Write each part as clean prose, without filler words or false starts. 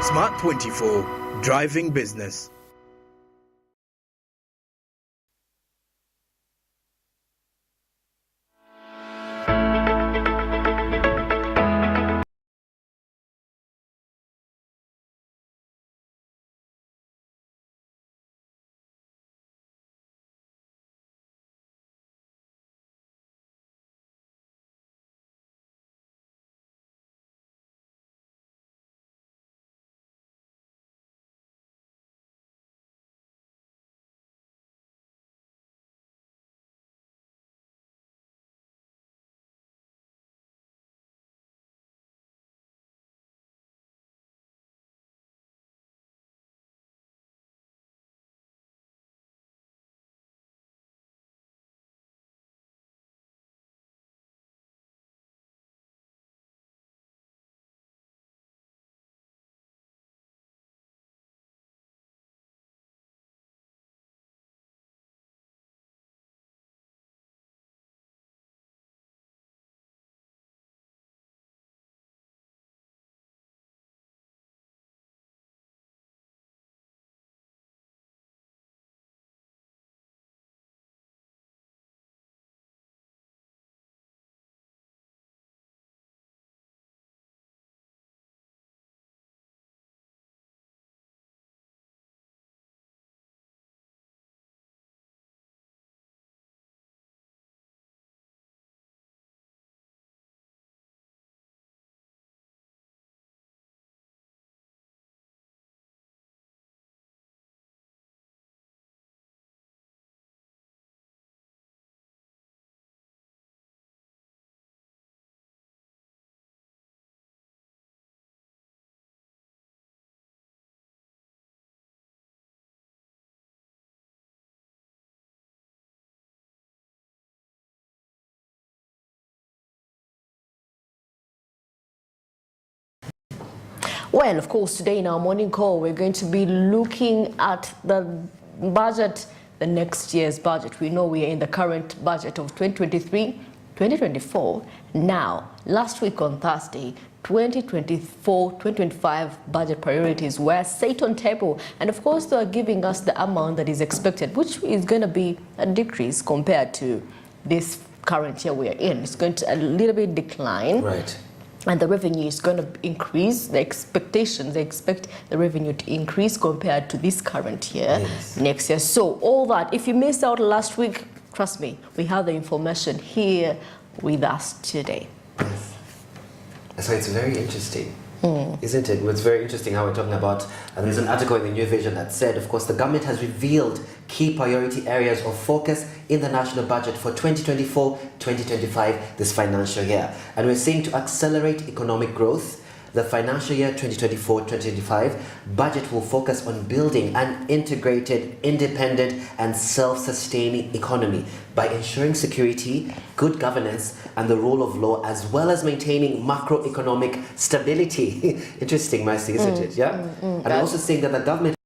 Smart 24, driving business. Well, of course, today in our morning call, we're going to be looking at the budget, the next year's budget. We know we are in the current budget of 2023-2024. Now, last week on Thursday, 2024-2025 budget priorities were set on table, and of course they are giving us the amount that is expected, which is going to be a decrease compared to this current year we are in. It's going to a little bit decline. Right. And the revenue is going to increase. The expectations, they expect the revenue to increase compared to this current year, next year. So all that, if you missed out last week, trust me, we have the information here with us today. Yes. So it's very interesting, isn't it? It's very interesting how we're talking about, and there's an article in the New Vision that said, of course, the government has revealed key priority areas of focus in the national budget for 2024-2025 this financial year. And we're seeing to accelerate economic growth, the financial year 2024-2025 budget will focus on building an integrated, independent and self-sustaining economy by ensuring security, good governance and the rule of law, as well as maintaining macroeconomic stability. Interesting, Mercy, isn't it? Yeah? And I'm also saying that the government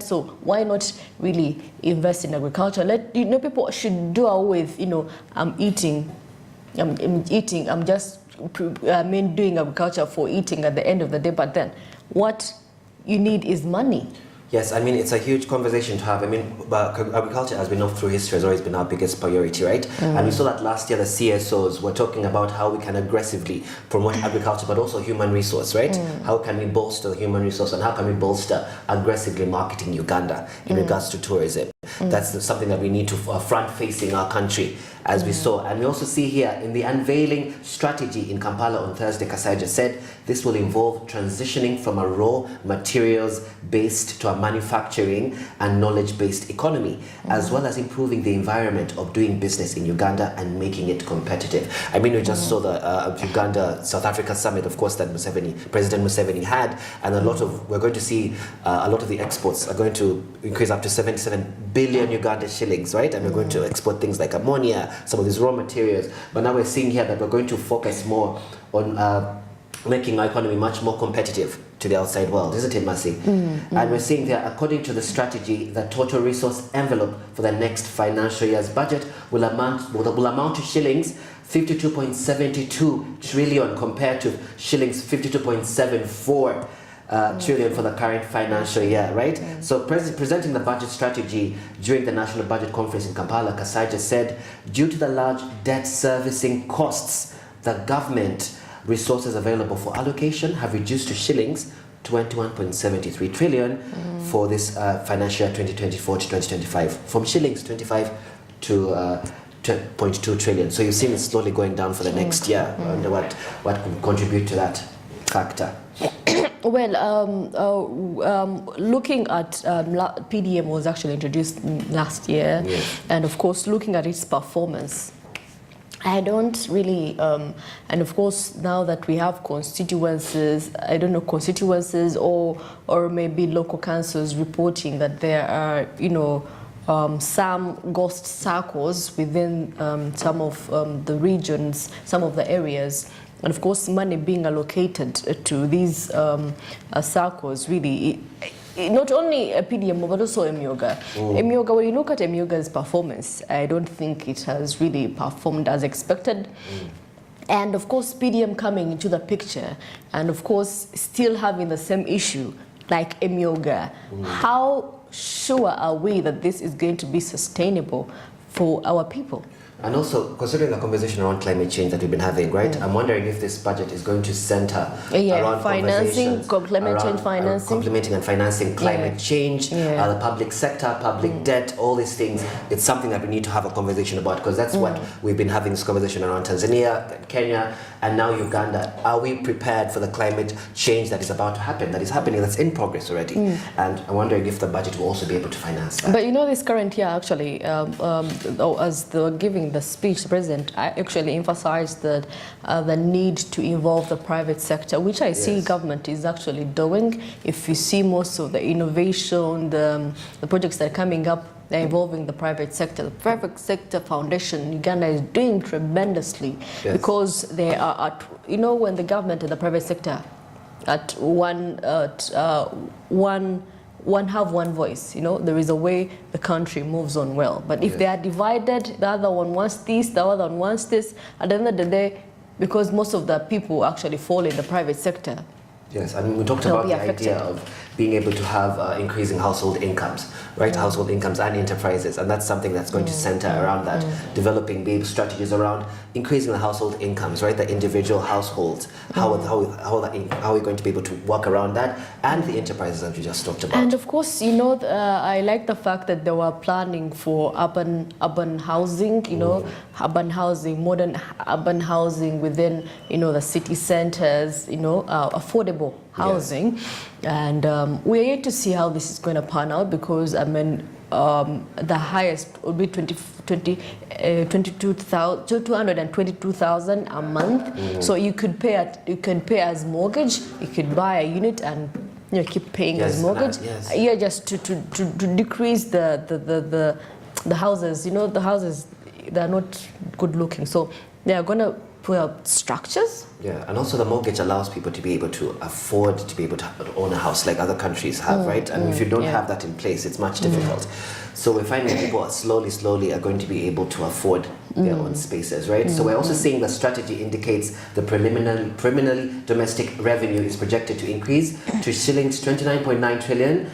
So why not really invest in agriculture? People should do away with, I'm just doing agriculture for eating at the end of the day, but then what you need is money. Yes, I mean, it's a huge conversation to have. I mean, but agriculture, as we know through history, has always been our biggest priority, right? And we saw that last year, the CSOs were talking about how we can aggressively promote agriculture, but also human resource, right? How can we bolster the human resource, and how can we bolster aggressively marketing Uganda in regards to tourism? That's something that we need to front-facing our country, as we saw. And we also see here in the unveiling strategy in Kampala on Thursday, Kasaija said this will involve transitioning from a raw materials-based to a manufacturing and knowledge-based economy, as well as improving the environment of doing business in Uganda and making it competitive. I mean, we just saw the Uganda-South Africa summit, of course, that President Museveni had, and we're going to see a lot of the exports are going to increase up to 77 billion Uganda shillings, right? And we're going to export things like ammonia, some of these raw materials. But now we're seeing here that we're going to focus more on making our economy much more competitive to the outside world, isn't it, Mercy? And we're seeing there, according to the strategy, the total resource envelope for the next financial year's budget will amount to shillings 52.72 trillion compared to shillings 52.74 trillion for the current financial year, right? So presenting the budget strategy during the National Budget Conference in Kampala, Kasaija said, due to the large debt servicing costs, the government resources available for allocation have reduced to shillings 21.73 trillion for this financial year 2024 to 2025, from shillings 25 to 0.2 trillion. So you've seen it slowly going down for the next year. I wonder what could contribute to that factor. Well, looking at PDM was actually introduced last year, and of course looking at its performance, I don't really, and of course now that we have constituencies, I don't know, constituencies or maybe local councils reporting that there are, some ghost circles within some of the regions, some of the areas. And of course, money being allocated to these circles really, not only PDM but also Emyoga. Emyoga, when you look at Emyoga's performance, I don't think it has really performed as expected. And of course, PDM coming into the picture, and of course, still having the same issue like Emyoga. How sure are we that this is going to be sustainable for our people? And also, considering the conversation around climate change that we've been having, right? I'm wondering if this budget is going to center around financing, climate change financing, complementing and financing climate change, the public sector, public debt, all these things. It's something that we need to have a conversation about, because that's what we've been having this conversation around Tanzania, Kenya, and now Uganda. Are we prepared for the climate change that is about to happen, that is happening, that's in progress already? And I'm wondering if the budget will also be able to finance that. But this current year, actually, as they were giving the speech, the president actually emphasized that the need to involve the private sector, which I see government is actually doing. If you see most of the innovation, the projects that are coming up, they're involving the private sector. The private sector foundation in Uganda is doing tremendously because they are at, when the government and the private sector at one have one voice, there is a way the country moves on well. But if they are divided, the other one wants this, the other one wants this, at the end of the day, because most of the people actually fall in the private sector. Yes, and we talked about the idea of being able to have increasing household incomes, right? Household incomes and enterprises, and that's something that's going to center around that, developing strategies around increasing the household incomes, right? The individual households, how are we going to be able to work around that, and the enterprises that we just talked about. And of course, I like the fact that they were planning for urban housing, urban housing, modern urban housing within, the city centers, affordable housing. And we're yet to see how this is going to pan out, because the highest would be 222,000 a month. So you could pay as mortgage, you could buy a unit and keep paying as mortgage. Just to decrease the houses. The houses, they're not good looking, so they are going to put up structures Yeah, and also the mortgage allows people to be able to afford to be able to own a house like other countries have, right? And if you don't have that in place, it's much difficult. So we're finding people are slowly are going to be able to afford their own spaces, right? So we're also seeing the strategy indicates the preliminary domestic revenue is projected to increase to shillings 29.9 trillion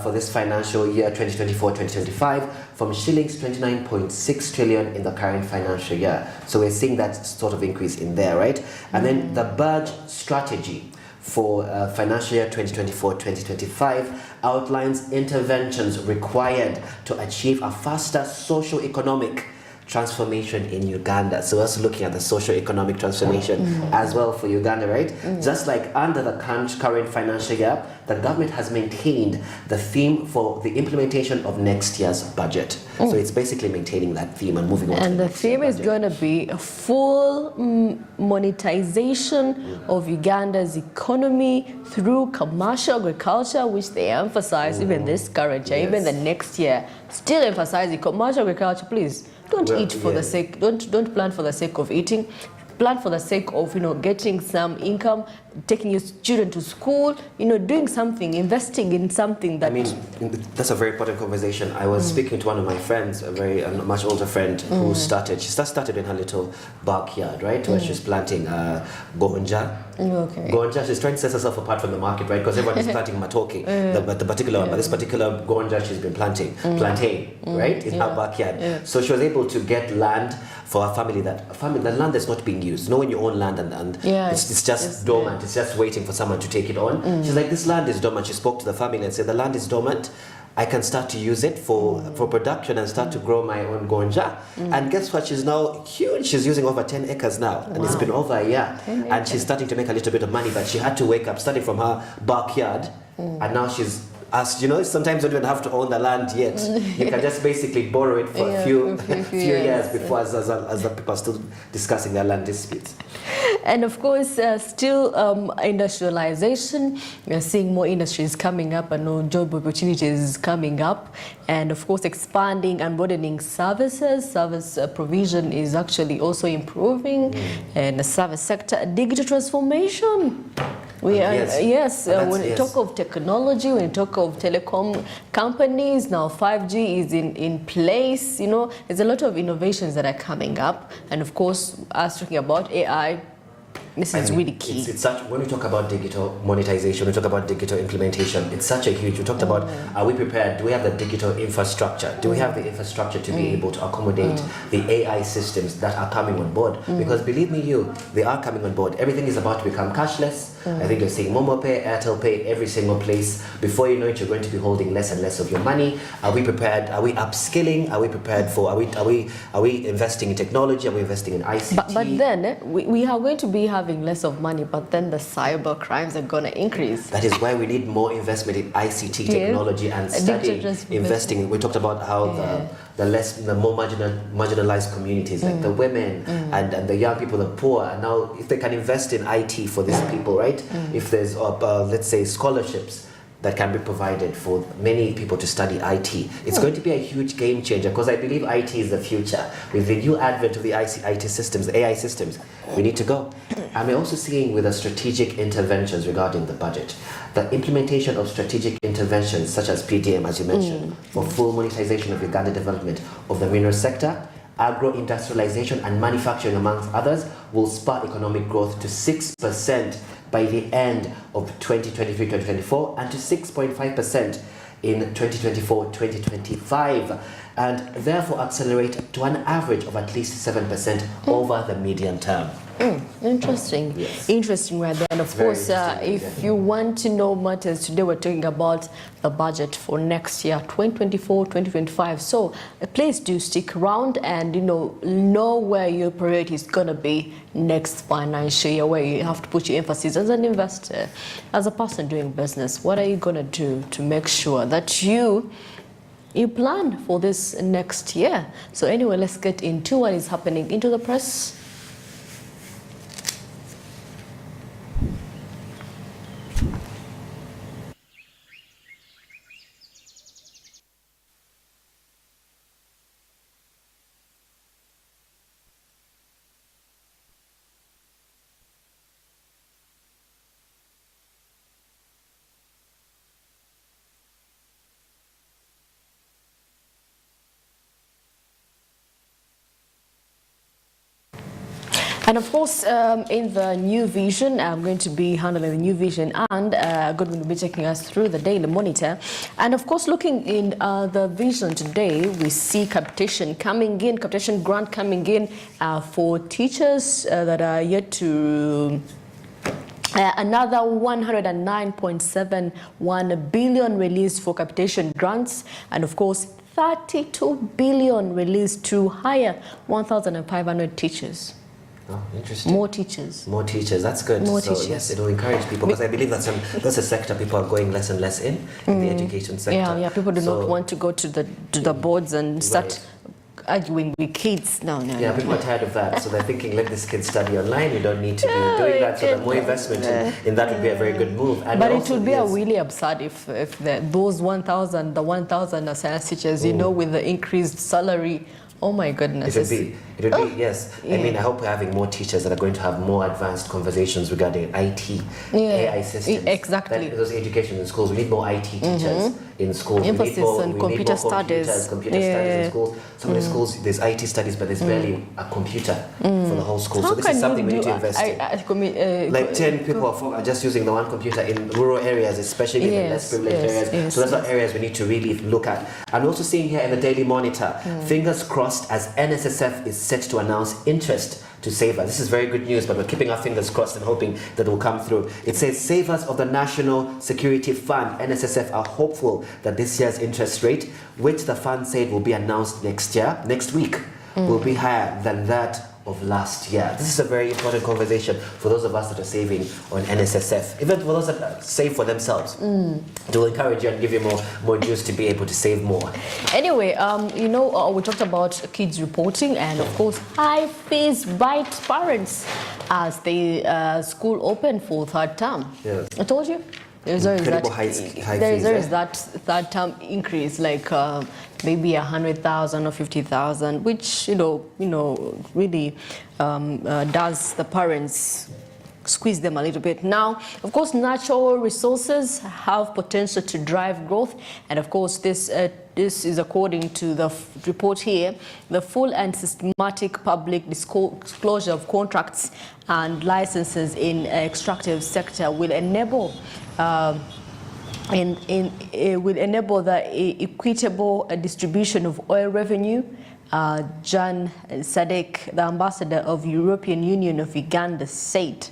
for this financial year 2024-2025 from shillings 29.6 trillion in the current financial year. So we're seeing that sort of increase in there, right? And then the budget strategy for financial year 2024-2025 outlines interventions required to achieve a faster socio-economic transformation in Uganda. So us looking at the socio-economic transformation as well for Uganda, right? Just like under the current financial year, the government has maintained the theme for the implementation of next year's budget. So it's basically maintaining that theme and moving on. And the theme is going to be a full monetization of Uganda's economy through commercial agriculture, which they emphasize even this current year, even the next year. Still emphasizing commercial agriculture, please. Don't eat for the sake, don't plant for the sake of eating. Plant for the sake of, getting some income, taking your student to school, doing something, investing in something that... I mean, that's a very important conversation. I was speaking to one of my friends, a much older friend, who started in her little backyard, right, where she's planting gonja. Okay. Gonja, she's trying to set herself apart from the market, right, because everyone is planting matoke, the particular one, but this particular gonja she's been planting, plantain, right, in her backyard. So she was able to get land for a family, the land that's not being used. When you own land and it's just dormant, it's just waiting for someone to take it on. She's like, this land is dormant. She spoke to the family and said, the land is dormant. I can start to use it for production and start to grow my own gonja. And guess what? She's now huge. She's using over 10 acres now. And it's been over a year. And she's starting to make a little bit of money, but she had to wake up starting from her backyard. And now she's sometimes you don't even have to own the land yet. You can just basically borrow it for a few years before as the people are still discussing their land disputes. And of course, still industrialization. We're seeing more industries coming up and more job opportunities coming up. And of course, expanding and broadening services. Service provision is actually also improving. And the service sector, digital transformation. When you talk of technology, when you talk of telecom companies, now 5G is in place. There's a lot of innovations that are coming up. And of course, us talking about AI, this is really key. It's such, when we talk about digital monetization, we talk about digital implementation, it's such a huge, we talked about, are we prepared? Do we have the digital infrastructure? Do we have the infrastructure to be able to accommodate the AI systems that are coming on board? Because believe me they are coming on board. Everything is about to become cashless. I think you're seeing Momo Pay, Airtel Pay, every single place. Before you know it, you're going to be holding less and less of your money. Are we prepared? Are we upskilling? Are we prepared for, are we investing in technology? Are we investing in ICT? But then we are going to be having less of money, but then the cyber crimes are going to increase. That is why we need more investment in ICT technology and studying, investing. We talked about how the more marginalized communities, like the women and the young people, the poor, and now if they can invest in IT for these people, right? If there's, let's say, scholarships that can be provided for many people to study IT, it's going to be a huge game changer, because I believe IT is the future. With the new advent of the IT systems, the AI systems, we need to go. And we're also seeing with the strategic interventions regarding the budget, the implementation of strategic interventions such as PDM, as you mentioned, for full monetization of Uganda development of the mineral sector, agro-industrialization and manufacturing, amongst others, will spur economic growth to 6% by the end of 2023-2024 and to 6.5% in 2024-2025, and therefore accelerate to an average of at least 7% over the medium term. Interesting. Yes. Interesting, right there. And of course, if you want to know matters, today we're talking about the budget for next year, 2024-2025. So please do stick around and, know where your priority is going to be next financial year, where you have to put your emphasis as an investor, as a person doing business. What are you going to do to make sure that you plan for this next year? So anyway, let's get into what is happening into the press. And of course, in the new vision, I'm going to be handling the new vision, and Godwin will be taking us through the daily monitor. And of course, looking in the vision today, we see capitation grant coming in for teachers that are yet to. Another 109.71 billion released for capitation grants, and of course 32 billion released to hire 1,500 teachers. Oh, interesting. More teachers. More teachers. That's good. More so, teachers. Yes, it will encourage people, because I believe that's a sector people are going less and less in the education sector. Yeah. People do not want to go to the boards and start arguing with kids. No. People are tired of that, so they're thinking, let this kid study online. We don't need to be doing that. So the more investment in that would be a very good move. And but also, it would be really absurd if those 1,000 science teachers, with the increased salary. Oh my goodness. It would be, yes. Yeah. I mean, I hope we're having more teachers that are going to have more advanced conversations regarding IT, AI systems. Exactly. Those education in schools, we need more IT teachers in schools. Emphasis on computer studies. Computer studies in schools. Some of the schools, there's IT studies, but there's barely a computer for the whole school. So this is something we need to invest in. Like 10 people are just using the one computer in rural areas, especially in the less privileged areas. So those are areas we need to really look at. And also seeing here in the Daily Monitor, fingers crossed as NSSF is set to announce interest to savers. This is very good news, but we're keeping our fingers crossed and hoping that it will come through. It says savers of the National Security Fund, NSSF, are hopeful that this year's interest rate, which the fund said will be announced next week, will be higher than that of last year. This is a very important conversation for those of us that are saving on NSSF, even for those that save for themselves. It will encourage you and give you more juice to be able to save more. Anyway, we talked about kids reporting, and of course high fees bite parents as the school open for third term. Yes. I told you. There's always that third term increase, like maybe 100,000 or 50,000, which really does the parents squeeze them a little bit. Now, of course, natural resources have potential to drive growth, and of course, this is according to the report here. The full and systematic public disclosure of contracts and licenses in extractive sector will enable the equitable distribution of oil revenue. Jan Sadek, the ambassador of European Union of Uganda, said.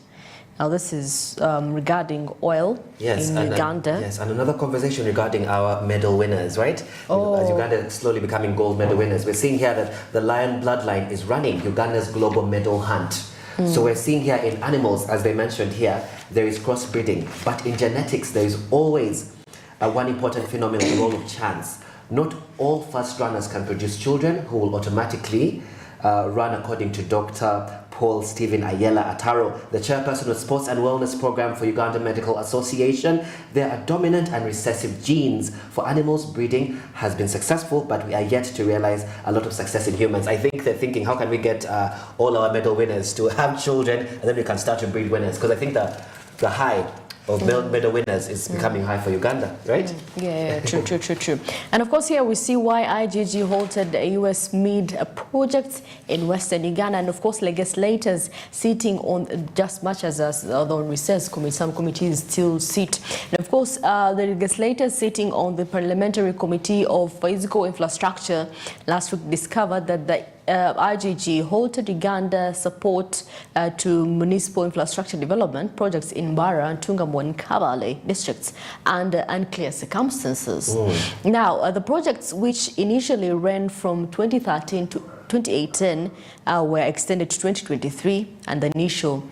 Now this is regarding oil in Uganda. And another conversation regarding our medal winners, right? As Uganda is slowly becoming gold medal winners, we're seeing here that the lion bloodline is running Uganda's global medal hunt. So we're seeing here in animals, as they mentioned here, there is crossbreeding. But in genetics, there is always one important phenomenon, the role of chance. Not all first runners can produce children who will automatically run, according to Dr. Paul Stephen Ayala Ataro, the chairperson of Sports and Wellness Program for Uganda Medical Association. There are dominant and recessive genes for animals. Breeding has been successful, but we are yet to realize a lot of success in humans. I think they're thinking, how can we get all our medal winners to have children, and then we can start to breed winners? Because I think the high of medal winners is becoming high for Uganda, right? Yeah, true. And of course here we see why IGG halted the US mid projects in Western Uganda, and of course legislators sitting on just much as the recess committee, some committees still sit. And of course the legislators sitting on the Parliamentary Committee of Physical Infrastructure last week discovered that the IGG halted Uganda support to municipal infrastructure development projects in Bara and Tungamo and Kabale districts under unclear circumstances. Now, the projects, which initially ran from 2013 to 2018, were extended to 2023, and the initial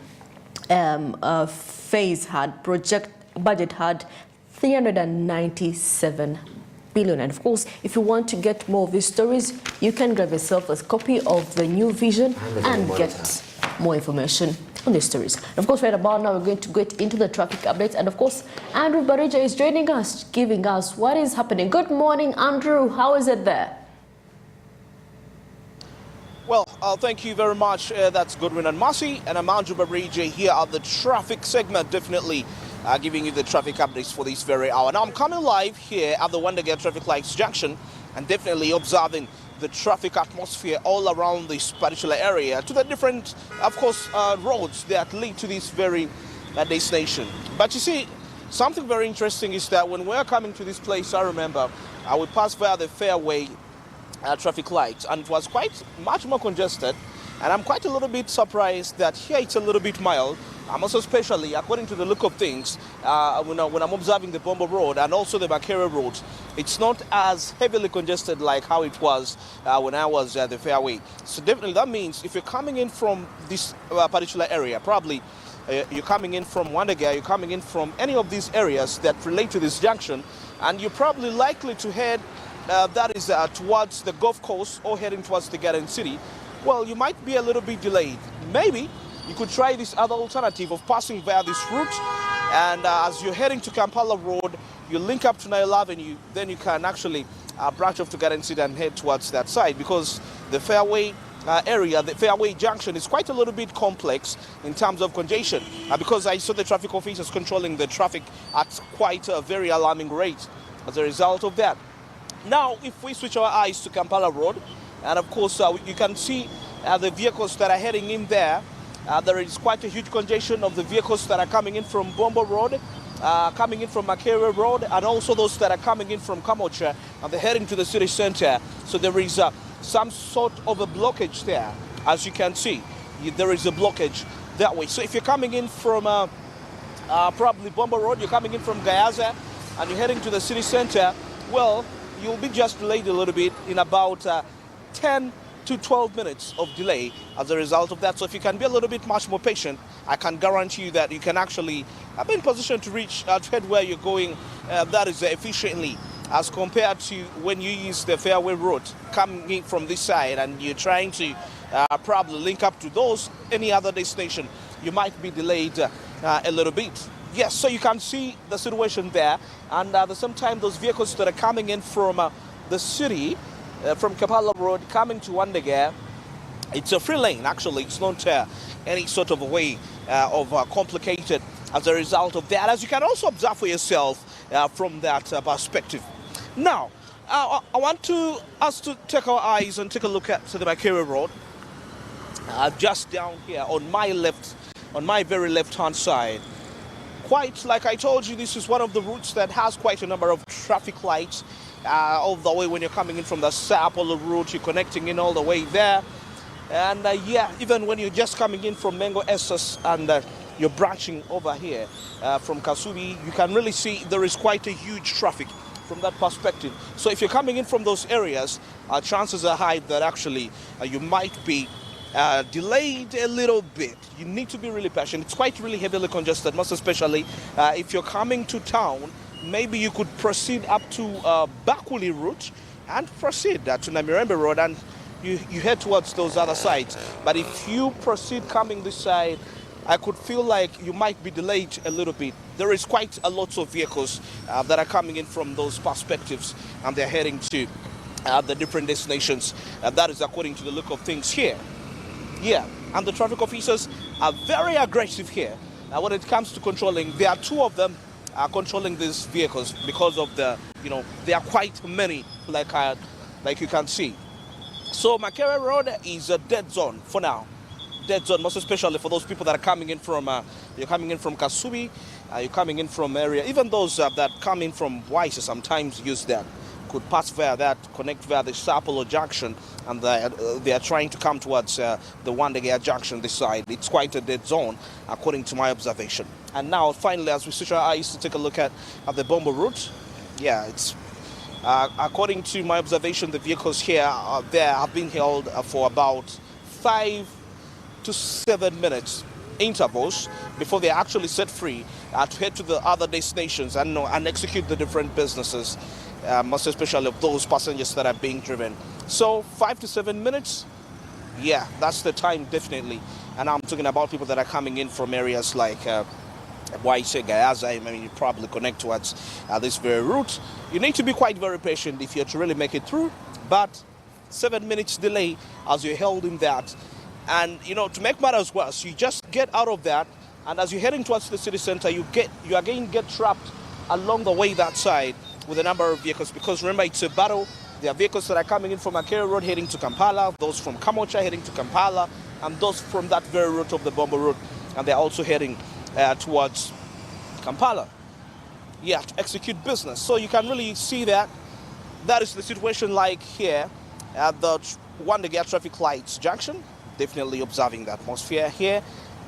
phase budget had 397 billion. And of course, if you want to get more of these stories, you can grab yourself a copy of the new vision and get more information on these stories. And of course, right about now, we're going to get into the traffic updates. And of course, Andrew Barija is joining us, giving us what is happening. Good morning, Andrew. How is it there? Well, thank you very much. That's Godwin and Masi, and I'm Andrew Barija here at the traffic segment, definitely giving you the traffic updates for this very hour. Now, I'm coming live here at the Wondergate Traffic Lights Junction and definitely observing the traffic atmosphere all around this particular area to the different, of course, roads that lead to this very destination. But you see, something very interesting is that when we're coming to this place, I remember we passed via the fairway traffic lights, and it was quite much more congested. And I'm quite a little bit surprised that here it's a little bit mild. I'm also especially, according to the look of things, when I'm observing the Bombo Road and also the Makere Road, it's not as heavily congested like how it was when I was at the fairway. So definitely that means if you're coming in from this particular area, probably you're coming in from Wandega, you're coming in from any of these areas that relate to this junction, and you're probably likely to head towards the Gulf Coast or heading towards the Garden City. Well, you might be a little bit delayed. Maybe you could try this other alternative of passing via this route, and as you're heading to Kampala Road, you link up to Nile Avenue, then you can actually branch off to Garden City and head towards that side, because the fairway area, the fairway junction, is quite a little bit complex in terms of congestion, because I saw the traffic officers controlling the traffic at quite a very alarming rate as a result of that. Now, if we switch our eyes to Kampala Road, and of course, you can see the vehicles that are heading in there. There is quite a huge congestion of the vehicles that are coming in from Bombo Road, coming in from Makere Road, and also those that are coming in from Kamocha, and they're heading to the city center. So there is some sort of a blockage there. As you can see, there is a blockage that way. So if you're coming in from probably Bombo Road, you're coming in from Gayaza, and you're heading to the city center, well, you'll be just delayed a little bit in about 10 to 12 minutes of delay as a result of that. So if you can be a little bit much more patient, I can guarantee you that you can actually be in position to reach to head where you're going that is efficiently, as compared to when you use the fairway route coming in from this side and you're trying to probably link up to those any other destination. You might be delayed a little bit. Yes, so you can see the situation there, and at the same time, those vehicles that are coming in from the city, from Kampala Road, coming to Wandega, it's a free lane, actually. It's not any sort of a way of complicated as a result of that, as you can also observe for yourself from that perspective. Now, I want us to take our eyes and take a look at the Makere Road, just down here on my left, on my very left-hand side. Quite like I told you, this is one of the routes that has quite a number of traffic lights all the way when you're coming in from the Sao Paulo route, you're connecting in all the way there. And yeah, even when you're just coming in from Mengo Essos and you're branching over here from Kasubi, you can really see there is quite a huge traffic from that perspective. So if you're coming in from those areas, chances are high that actually you might be delayed a little bit. You need to be really patient. It's quite really heavily congested, most especially if you're coming to town. Maybe you could proceed up to Bakuli route and proceed to Namirembe Road, and you head towards those other sides. But if you proceed coming this side, I could feel like you might be delayed a little bit. There is quite a lot of vehicles that are coming in from those perspectives, and they're heading to the different destinations. That is according to the look of things here. Yeah, and the traffic officers are very aggressive here. When it comes to controlling, there are two of them controlling these vehicles because of the, there are quite many, like you can see. So Makere Road is a dead zone for now. Dead zone, most especially for those people that are coming in from, you're coming in from Kasubi, you're coming in from area, even those that come in from Waisa sometimes use that. Could pass via that, connect via the Sao Paulo junction, and they are trying to come towards the Wandega junction this side. It's quite a dead zone, according to my observation. And now, finally, as we switch our eyes to take a look at the Bombo route, yeah, it's according to my observation, the vehicles here there have been held for about 5 to 7 minutes intervals before they are actually set free to head to the other destinations and execute the different businesses. Most especially of those passengers that are being driven. So 5 to 7 minutes, yeah, that's the time definitely. And I'm talking about people that are coming in from areas like Waise, Gayaza. I mean, you probably connect towards this very route. You need to be quite very patient if you're to really make it through. But 7 minutes delay as you're held in that. And to make matters worse, you just get out of that, and as you're heading towards the city center, you again get trapped along the way that side with a number of vehicles, because remember, it's a battle There are vehicles that are coming in from Akere Road heading to Kampala, those from Kamocha heading to Kampala, and those from that very route of the Bombo Road, and they're also heading towards Kampala. Yeah, to execute business. So you can really see that is the situation like here at the Wandegea traffic lights junction. Definitely observing the atmosphere here.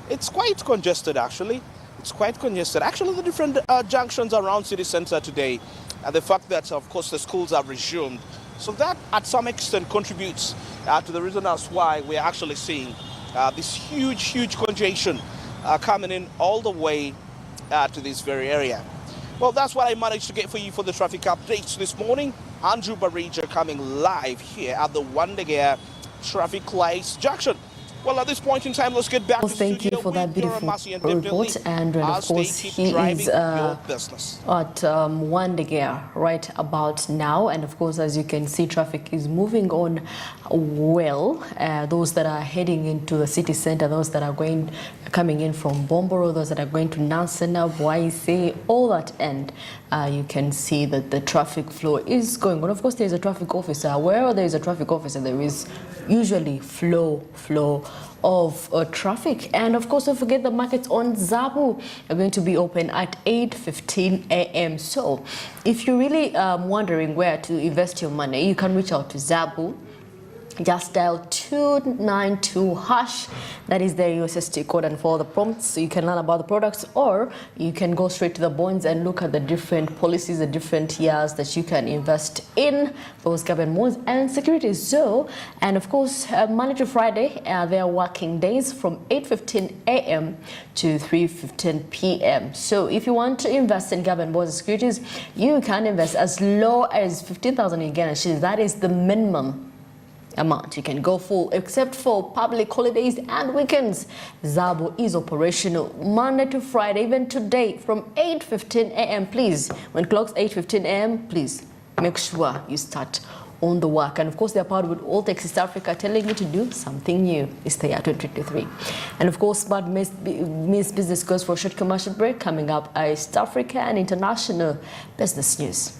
It's quite congested actually. It's quite congested. Actually, the different junctions around city center today, and the fact that, of course, the schools have resumed. So that, at some extent, contributes to the reason as why we're actually seeing this huge congestion coming in all the way to this very area. Well, that's what I managed to get for you for the traffic updates this morning. Andrew Barija coming live here at the Wandegea traffic lights junction. Well, at this point in time, let's get back to thank you for that beautiful report. And of course, he is at Wandegea right about now. And of course, as you can see, traffic is moving on well. Those that are heading into the city center, those that are coming in from Bomboro, those that are going to Nansana, Waise, all that end, you can see that the traffic flow is going on. Of course, there's a traffic officer. Wherever there is a traffic officer, there is usually flow of traffic. And of course, don't forget the markets on Zabu are going to be open at 8:15 a.m. So if you're really wondering where to invest your money, you can reach out to Zabu. Just dial 292#. That is the USSD code, and for the prompts, so you can learn about the products, or you can go straight to the bonds and look at the different policies, the different years that you can invest in those government bonds and securities. So, and of course, Monday to Friday, they are working days from 8:15 a.m. to 3:15 p.m. So, if you want to invest in government bonds and securities, you can invest as low as 15,000 Uganda shillings. That is the minimum amount you can go full, except for public holidays and weekends. Zabu is operational Monday to Friday, even today from 8:15 a.m. Please, when clocks 8:15 a.m., please make sure you start on the work. And of course, they are partnered with All Tech East Africa, telling you to do something new. It's the year 2023. And of course, Smart Miss Business goes for a short commercial break. Coming up, East Africa and international business news.